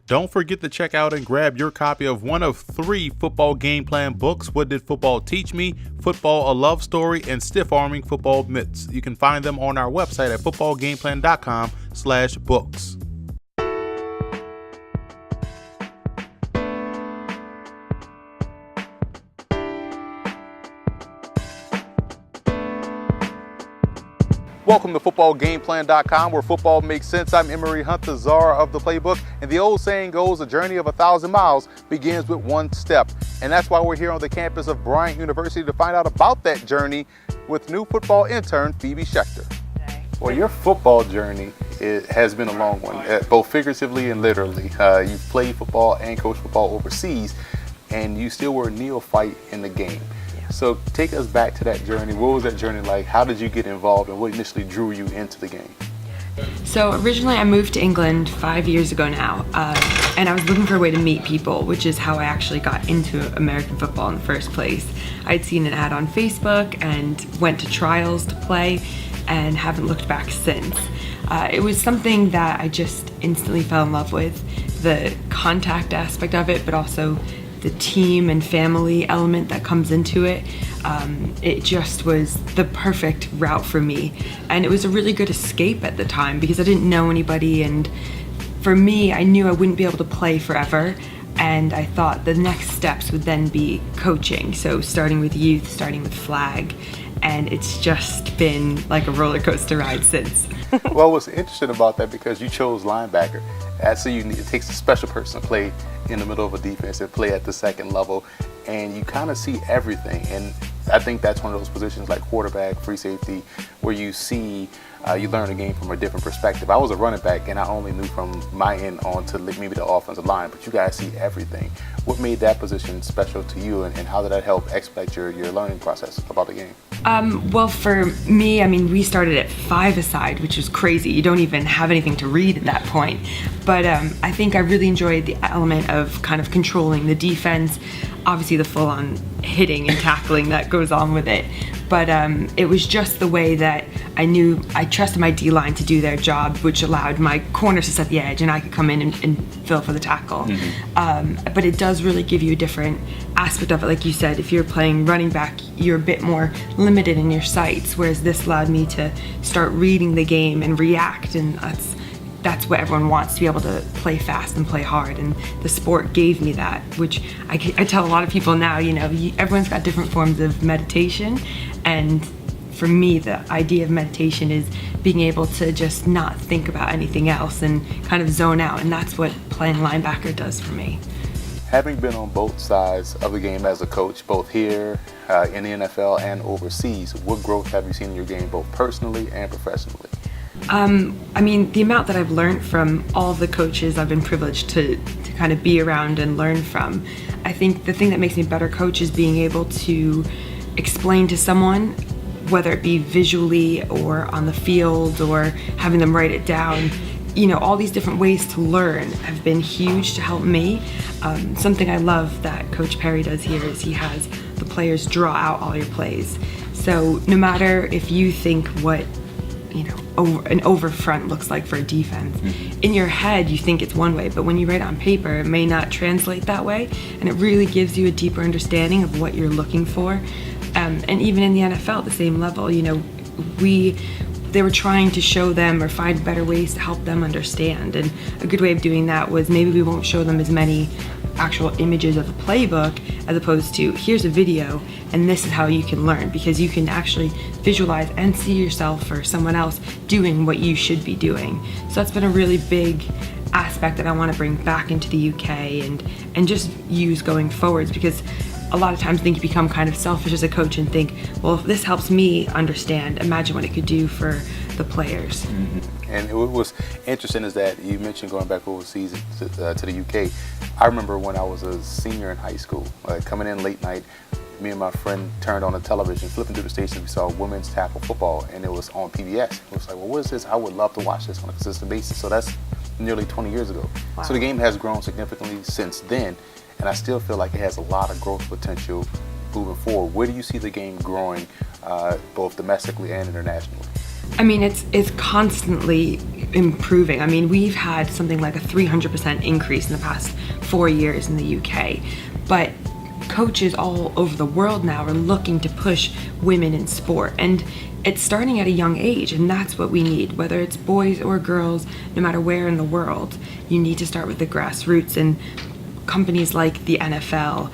Don't forget to check out and grab your copy of one of 3 football game plan books: What Did Football Teach Me?, Football, A Love Story, and Stiff Arming Football Myths. You can find them on our website at footballgameplan.com/books. Welcome to footballgameplan.com, where football makes sense. I'm Emery Hunt, the czar of the playbook, and the old saying goes, a journey of 1,000 miles begins with one step. And that's why we're here on the campus of Bryant University to find out about that journey with new football intern Phoebe Schecter. Well, your football journey has been a long one, both figuratively and literally. You've played football and coached football overseas, and you still were a neophyte in the game. So take us back to that journey. What was that journey like? How did you get involved, and what initially drew you into the game? So originally I moved to England 5 years ago now, and I was looking for a way to meet people, which is how I actually got into American football in the first place. I'd seen an ad on Facebook and went to trials to play and haven't looked back since. It was something that I just instantly fell in love with, the contact aspect of it, but also the team and family element that comes into it. It just was the perfect route for me, and it was a really good escape at the time because I didn't know anybody, and for me, I knew I wouldn't be able to play forever, and I thought the next steps would then be coaching, so starting with youth, starting with flag, and it's just been like a roller coaster ride since. Well, what's interesting about that, because you chose linebacker, that's unique. It takes a special person to play in the middle of a defense and play at the second level, and you kind of see everything. And I think that's one of those positions like quarterback, free safety, where you see, you learn the game from a different perspective. I was a running back, and I only knew from my end on to maybe the offensive line, but you guys see everything. What made that position special to you, and how did that help expedite your learning process about the game? Well, for me, I mean, we started at 5-a-side, which was crazy. You don't even have anything to read at that point. But I think I really enjoyed the element of kind of controlling the defense, obviously the full-on hitting and tackling that goes on with it. But it was just the way that I knew I trusted my D-line to do their job, which allowed my corners to set the edge and I could come in and fill for the tackle. Mm-hmm. But it does really give you a different aspect of it. Like you said, if you're playing running back, you're a bit more limited in your sights, whereas this allowed me to start reading the game and react, and that's what everyone wants, to be able to play fast and play hard, and the sport gave me that, which I tell a lot of people now, you know, everyone's got different forms of meditation, and for me, the idea of meditation is being able to just not think about anything else and kind of zone out, and that's what playing linebacker does for me. Having been on both sides of the game as a coach, both here in the NFL and overseas, what growth have you seen in your game, both personally and professionally? I mean, the amount that I've learned from all the coaches I've been privileged to kind of be around and learn from. I think the thing that makes me a better coach is being able to explain to someone, whether it be visually or on the field or having them write it down. You know, all these different ways to learn have been huge to help me. Something I love that Coach Perry does here is he has the players draw out all your plays. So no matter if you think what, you know, an over front looks like for a defense, in your head you think it's one way, but when you write it on paper it may not translate that way, and it really gives you a deeper understanding of what you're looking for. And even in the NFL at the same level, you know, they were trying to show them or find better ways to help them understand, and a good way of doing that was maybe we won't show them as many actual images of the playbook as opposed to here's a video and this is how you can learn, because you can actually visualize and see yourself or someone else doing what you should be doing. So that's been a really big aspect that I want to bring back into the UK and just use going forwards, because a lot of times I think you become kind of selfish as a coach and think, well, if this helps me understand, imagine what it could do for the players. Mm-hmm. And what was interesting is that you mentioned going back overseas to the UK. I remember when I was a senior in high school, coming in late night, me and my friend turned on the television, flipping through the station, we saw women's tackle football, and it was on PBS. It was like, well, what is this? I would love to watch this on a consistent basis. So that's nearly 20 years ago. Wow. So the game has grown significantly since then, and I still feel like it has a lot of growth potential moving forward. Where do you see the game growing, both domestically and internationally? I mean, it's constantly improving. I mean, we've had something like a 300% increase in the past 4 years in the UK, but coaches all over the world now are looking to push women in sport, and it's starting at a young age, and that's what we need. Whether it's boys or girls, no matter where in the world, you need to start with the grassroots. And companies like the NFL,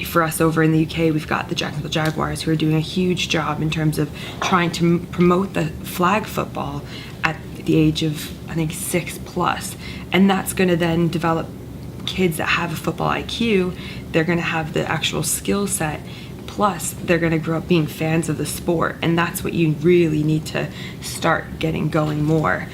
for us over in the UK, we've got the Jacksonville Jaguars, who are doing a huge job in terms of trying to promote the flag football at the age of, I think, 6+, and that's going to then develop kids that have a football IQ. They're going to have the actual skill set, plus they're going to grow up being fans of the sport, and that's what you really need to start getting going more.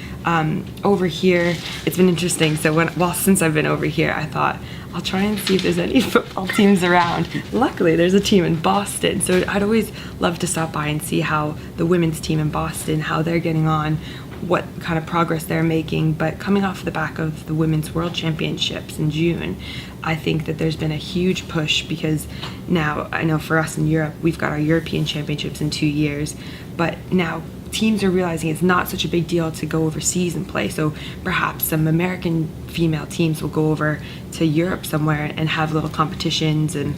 Over here, it's been interesting. So since I've been over here, I thought I'll try and see if there's any football teams around. Luckily, there's a team in Boston, so I'd always love to stop by and see how the women's team in Boston, how they're getting on, what kind of progress they're making. But coming off the back of the Women's World Championships in June, I think that there's been a huge push, because now, I know for us in Europe, we've got our European Championships in 2 years, but now teams are realizing it's not such a big deal to go overseas and play. So perhaps some American female teams will go over to Europe somewhere and have little competitions, and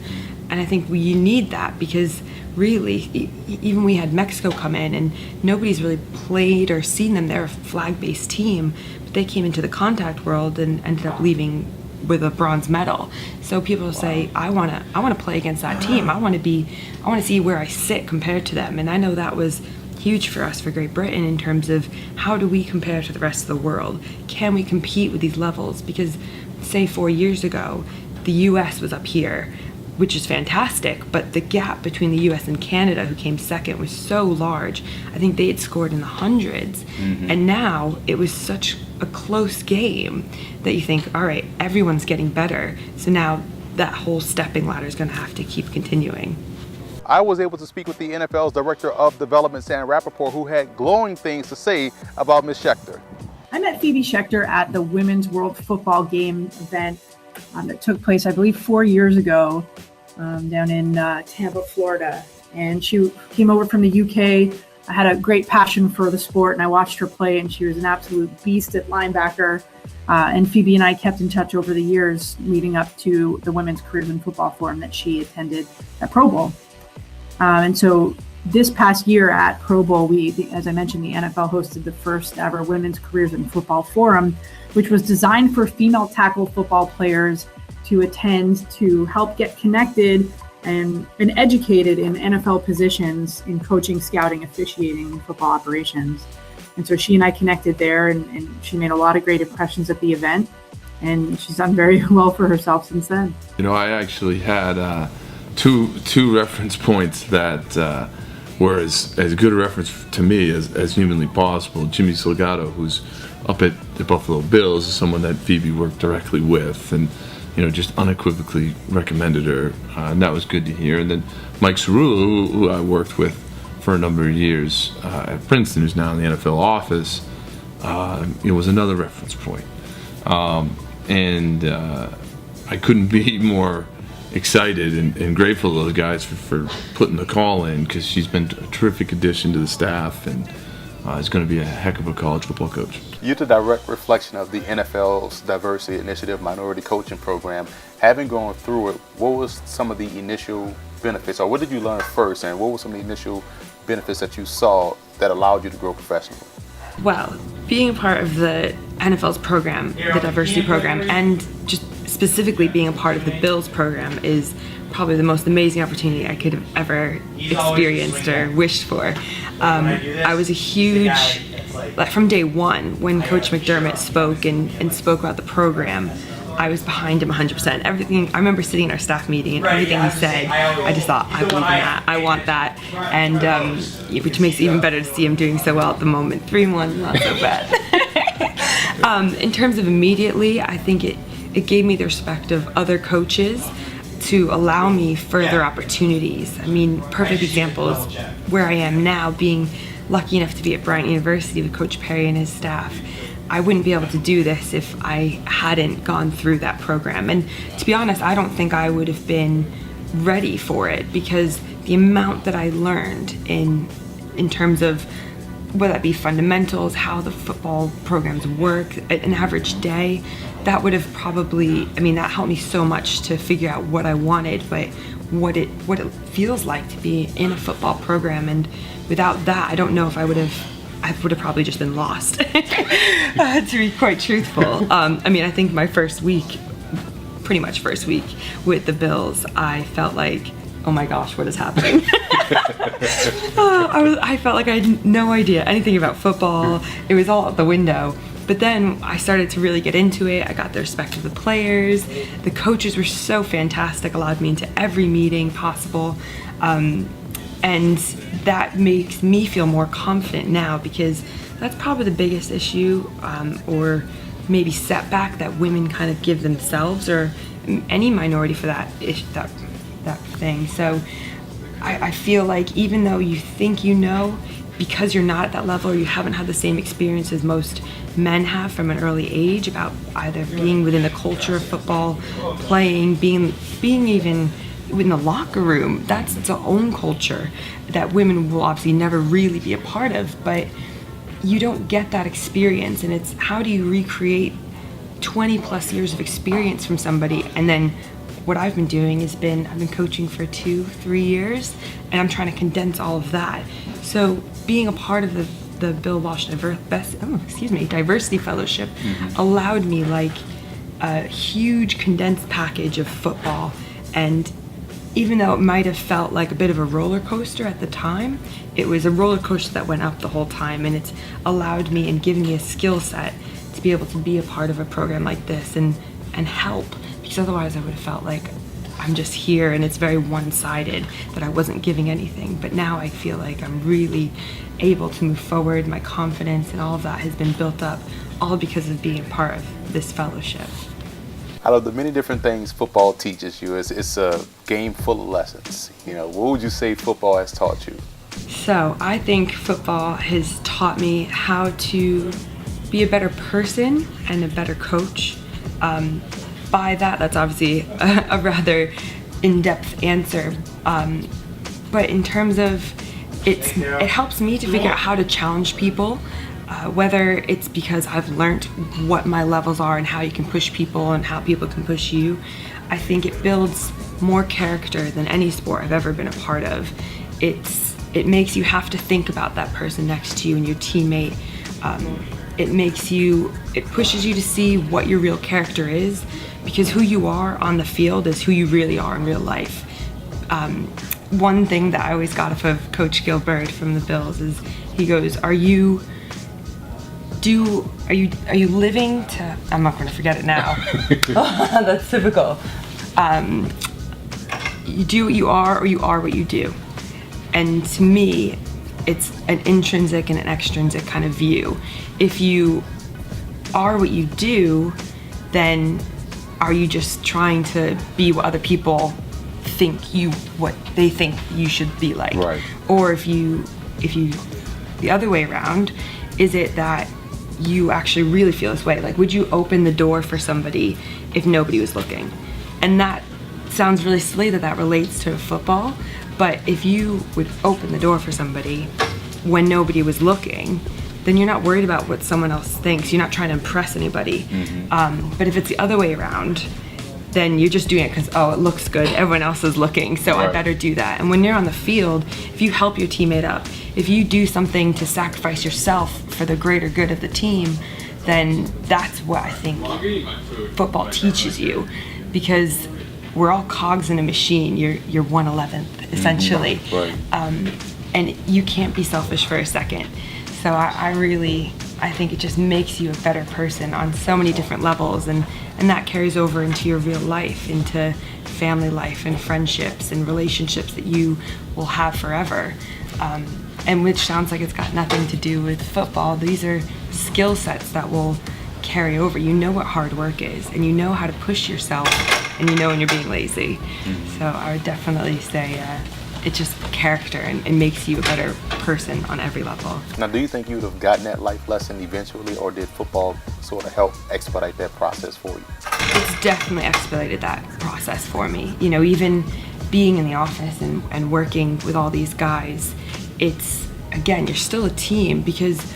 I think you need that, because really, even we had Mexico come in and nobody's really played or seen them. They're a flag-based team, but they came into the contact world and ended up leaving with a bronze medal. So people say, I want to play against that team. I want to see where I sit compared to them. And I know that was huge for us, for Great Britain, in terms of how do we compare to the rest of the world? Can we compete with these levels? Because say 4 years ago, the US was up here, which is fantastic, but the gap between the US and Canada, who came second, was so large. I think they had scored in the hundreds. Mm-hmm. And now it was such a close game that you think, all right, everyone's getting better. So now that whole stepping ladder is going to have to keep continuing. I was able to speak with the NFL's Director of Development, Sam Rappaport, who had glowing things to say about Ms. Schecter. I met Phoebe Schecter at the Women's World Football Game event that took place, I believe, 4 years ago down in Tampa, Florida. And she came over from the UK. I had a great passion for the sport, and I watched her play, and she was an absolute beast at linebacker. And Phoebe and I kept in touch over the years leading up to the Women's Careers in Football Forum that she attended at Pro Bowl. And so this past year at Pro Bowl, as I mentioned, the NFL hosted the first ever Women's Careers in Football Forum, which was designed for female tackle football players to attend to help get connected and educated in NFL positions in coaching, scouting, officiating, and football operations. And so she and I connected there, and she made a lot of great impressions at the event, and she's done very well for herself since then. You know, I actually had two reference points that were as good a reference to me as humanly possible. Jimmy Salgado, who's up at the Buffalo Bills, is someone that Phoebe worked directly with, and just unequivocally recommended her, and that was good to hear. And then Mike Cerullo, who I worked with for a number of years at Princeton, who's now in the NFL office, was another reference point. And I couldn't be more excited and grateful to those guys for putting the call in, because she's been a terrific addition to the staff, and is going to be a heck of a college football coach. You're the direct reflection of the NFL's Diversity Initiative Minority Coaching Program. Having gone through it, what was some of the initial benefits, or what did you learn first, and what were some of the initial benefits that you saw that allowed you to grow professionally? Well, being a part of the NFL's program, the diversity program, and just specifically being a part of the Bills program is probably the most amazing opportunity I could have ever experienced or wished for. I was a huge, from day one, when Coach McDermott spoke and spoke about the program, I was behind him 100%. Everything, I remember sitting in our staff meeting, and everything he said, I just thought, I believe in that, I want that, and which makes it even better to see him doing so well at the moment. 3-1, not so bad. In terms of immediately, I think it gave me the respect of other coaches to allow me further opportunities. I mean, perfect example is where I am now, being lucky enough to be at Bryant University with Coach Perry and his staff. I wouldn't be able to do this if I hadn't gone through that program. And to be honest, I don't think I would have been ready for it, because the amount that I learned in terms of whether that be fundamentals, how the football programs work, an average day, that would have probably, I mean, that helped me so much to figure out what I wanted, but what it feels like to be in a football program. And without that, I don't know if I would have probably just been lost, to be quite truthful. I mean, I think my pretty much first week with the Bills, I felt like, oh my gosh, what is happening? I felt like I had no idea anything about football. It was all out the window. But then I started to really get into it. I got the respect of the players. The coaches were so fantastic, allowed me into every meeting possible. And that makes me feel more confident now, because that's probably the biggest issue, or maybe setback that women kind of give themselves, or any minority for that thing. So I feel like even though you think you know, because you're not at that level, or you haven't had the same experience as most men have from an early age about either being within the culture of football, playing, being even in the locker room, that's its own culture that women will obviously never really be a part of, but you don't get that experience. And it's, how do you recreate 20 plus years of experience from somebody? And then what I've been doing has been, I've been coaching for 2-3 years, and I'm trying to condense all of that. So being a part of the Bill Walsh Diversity Fellowship allowed me like a huge condensed package of football. And even though it might have felt like a bit of a roller coaster at the time, it was a roller coaster that went up the whole time, and it's allowed me and given me a skill set to be able to be a part of a program like this and help, because otherwise I would have felt like I'm just here and it's very one-sided, that I wasn't giving anything. But now I feel like I'm really able to move forward. My confidence and all of that has been built up, all because of being a part of this fellowship. Out of the many different things football teaches you, it's a game full of lessons. You know, what would you say football has taught you? So I think football has taught me how to be a better person and a better coach. By that, that's obviously a rather in-depth answer. But in terms of, it helps me to figure out how to challenge people, whether it's because I've learned what my levels are and how you can push people and how people can push you. I think it builds more character than any sport I've ever been a part of. It makes you have to think about that person next to you and your teammate. It pushes you to see what your real character is, because who you are on the field is who you really are in real life. One thing that I always got off of Coach Gilbert from the Bills is, he goes, are you living to, I'm not going to forget it now. That's typical. You do what you are, or you are what you do. And to me, it's an intrinsic and an extrinsic kind of view. If you are what you do, then are you just trying to be what other people think what they think you should be like? Right. Or if you the other way around, is it that you actually really feel this way? Like, would you open the door for somebody if nobody was looking? And that sounds really silly that relates to football, but if you would open the door for somebody when nobody was looking, then you're not worried about what someone else thinks. You're not trying to impress anybody. But if it's the other way around, then you're just doing it because, oh, it looks good, everyone else is looking, so right. I better do that. And when you're on the field, if you help your teammate up, if you do something to sacrifice yourself for the greater good of the team, then that's what I think football teaches you, because we're all cogs in a machine. You're 1/11th, essentially. Right. And you can't be selfish for a second. So I think it just makes you a better person on so many different levels, and that carries over into your real life, into family life and friendships and relationships that you will have forever. And which sounds like it's got nothing to do with football. These are skill sets that will carry over. You know what hard work is, and you know how to push yourself, and you know when you're being lazy. So I would definitely say it's just character, and it makes you a better person on every level. Now, do you think you would have gotten that life lesson eventually, or did football sort of help expedite that process for you? It's definitely expedited that process for me. You know, even being in the office and working with all these guys, again, you're still a team, because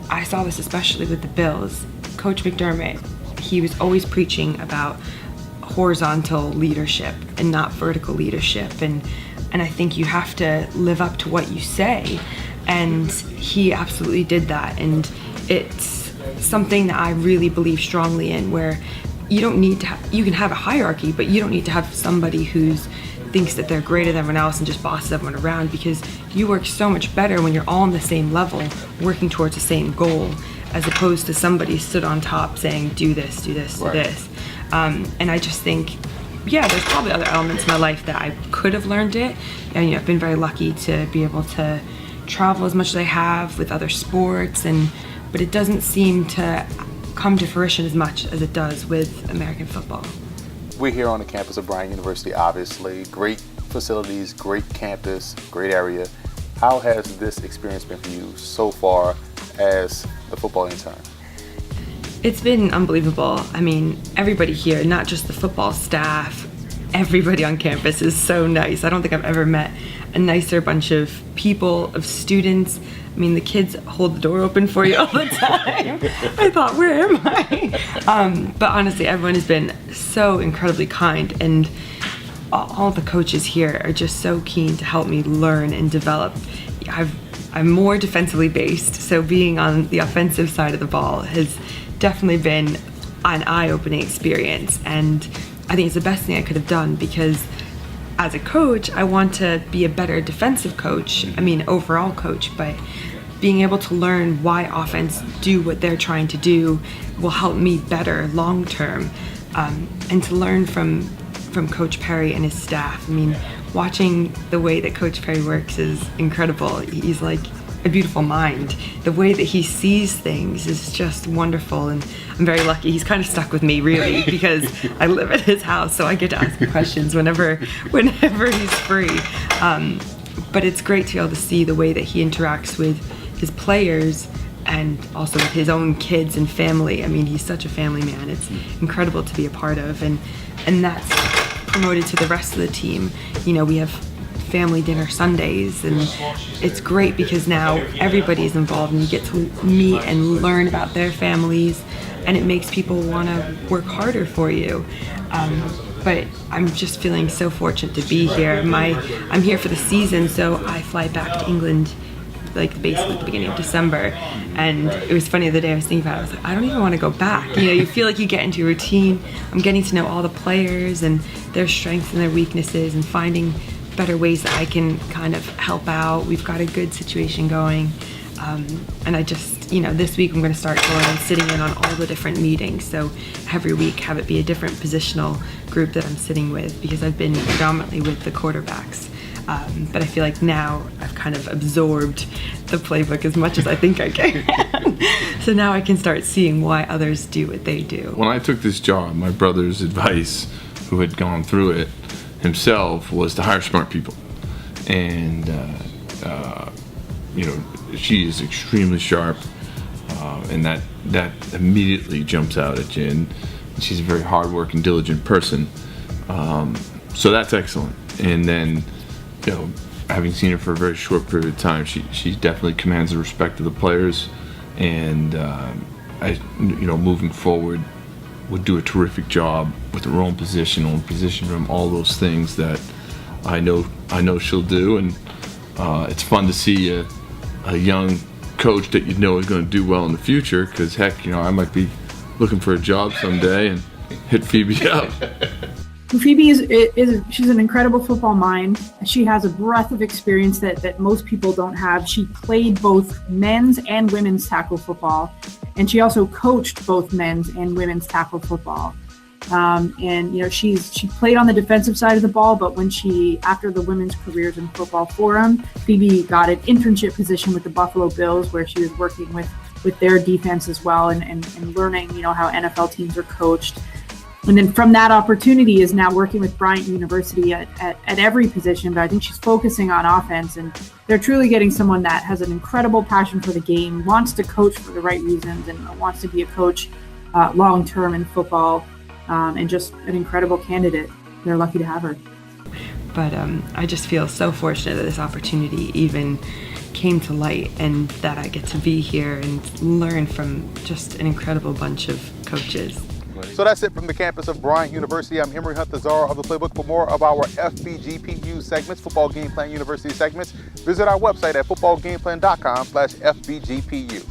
I saw this especially with the Bills. Coach McDermott, he was always preaching about horizontal leadership and not vertical leadership, and I think you have to live up to what you say, and he absolutely did that. And it's something that I really believe strongly in, where you don't need to you can have a hierarchy, but you don't need to have somebody who's thinks that they're greater than everyone else and just bosses everyone around, because you work so much better when you're all on the same level, working towards the same goal, as opposed to somebody stood on top saying, do this, do this, do this. And I just think, yeah, there's probably other elements in my life that I could have learned it. And I've been very lucky to be able to travel as much as I have with other sports, but it doesn't seem to come to fruition as much as it does with American football. We're here on the campus of Bryant University, obviously. Great facilities, great campus, great area. How has this experience been for you so far as the football intern? It's been unbelievable. I mean, everybody here, not just the football staff, everybody on campus is so nice. I don't think I've ever met a nicer bunch of people, of students. I mean, the kids hold the door open for you all the time. I thought, where am I? But honestly, everyone has been so incredibly kind, and all the coaches here are just so keen to help me learn and develop. I'm more defensively based, so being on the offensive side of the ball has definitely been an eye-opening experience, and I think it's the best thing I could have done, because as a coach, I want to be a better defensive coach, overall coach, but being able to learn why offense do what they're trying to do will help me better long term, and to learn from Coach Perry and his staff. I mean, watching the way that Coach Perry works is incredible. He's like a beautiful mind. The way that he sees things is just wonderful, and I'm very lucky. He's kind of stuck with me, really, because I live at his house, so I get to ask him questions whenever he's free. But it's great to be able to see the way that he interacts with his players and also with his own kids and family. I mean, he's such a family man. It's incredible to be a part of, and that's promoted to the rest of the team. We have family dinner Sundays, and it's great because now everybody's involved and you get to meet and learn about their families, and it makes people want to work harder for you. But I'm just feeling so fortunate to be here. I'm here for the season, so I fly back to England basically at the beginning of December, and it was funny the other day I was thinking about it. I was like, I don't even want to go back. You feel like you get into a routine. I'm getting to know all the players and their strengths and their weaknesses, and finding better ways that I can kind of help out. We've got a good situation going, and I just, this week I'm going to start going and sitting in on all the different meetings, so every week have it be a different positional group that I'm sitting with, because I've been predominantly with the quarterbacks. But I feel like now I've kind of absorbed the playbook as much as I think I can. So now I can start seeing why others do what they do. When I took this job, my brother's advice, who had gone through it himself, was to hire smart people. And, she is extremely sharp, and that immediately jumps out at you. And she's a very hardworking, diligent person. So that's excellent. And then, having seen her for a very short period of time, she definitely commands the respect of the players, and moving forward, would do a terrific job with her own position room, all those things that I know she'll do. And it's fun to see a young coach that is going to do well in the future, because heck, I might be looking for a job someday and hit Phoebe up. Phoebe she's an incredible football mind. She has a breadth of experience that most people don't have. She played both men's and women's tackle football, and she also coached both men's and women's tackle football. She played on the defensive side of the ball, but after the women's careers in football forum, Phoebe got an internship position with the Buffalo Bills, where she was working with their defense as well, and learning, how NFL teams are coached. And then from that opportunity is now working with Bryant University at every position, but I think she's focusing on offense, and they're truly getting someone that has an incredible passion for the game, wants to coach for the right reasons, and wants to be a coach long-term in football, and just an incredible candidate. They're lucky to have her. But I just feel so fortunate that this opportunity even came to light, and that I get to be here and learn from just an incredible bunch of coaches. So that's it from the campus of Bryant University. I'm Emory Hunt, the czar of the playbook. For more of our FBGPU segments, Football Game Plan University segments, visit our website at footballgameplan.com/FBGPU.